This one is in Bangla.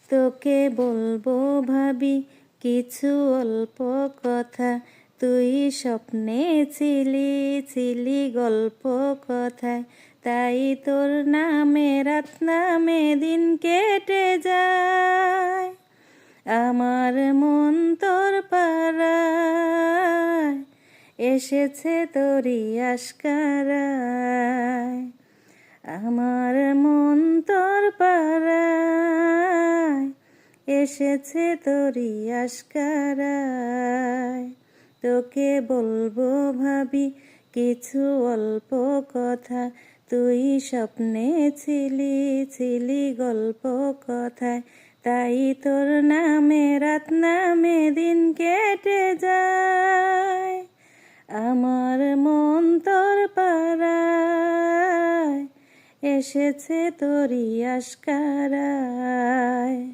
তোকে বলবো ভাবি কিছু অল্প কথা, তুই স্বপ্নে ছিলি ছিলি গল্প কথায়, তাই তোর নামে রাত নামে দিন কেটে যায়। আমার মন তোর পাড়ায় এসেছে তোরই আশকারায়। আমার মন তোর পাড়ায় এসেছে তোরই আশকারায়। তোকে বলবো ভাবি কিছু অল্প কথা, তুই স্বপ্নে ছিলি ছিলি গল্প কথায়, তাই তোর নামে রাত নামে দিন কেটে যায়। আমার মন তোর পাড়ায় এসেছে তোরই আশকারায়।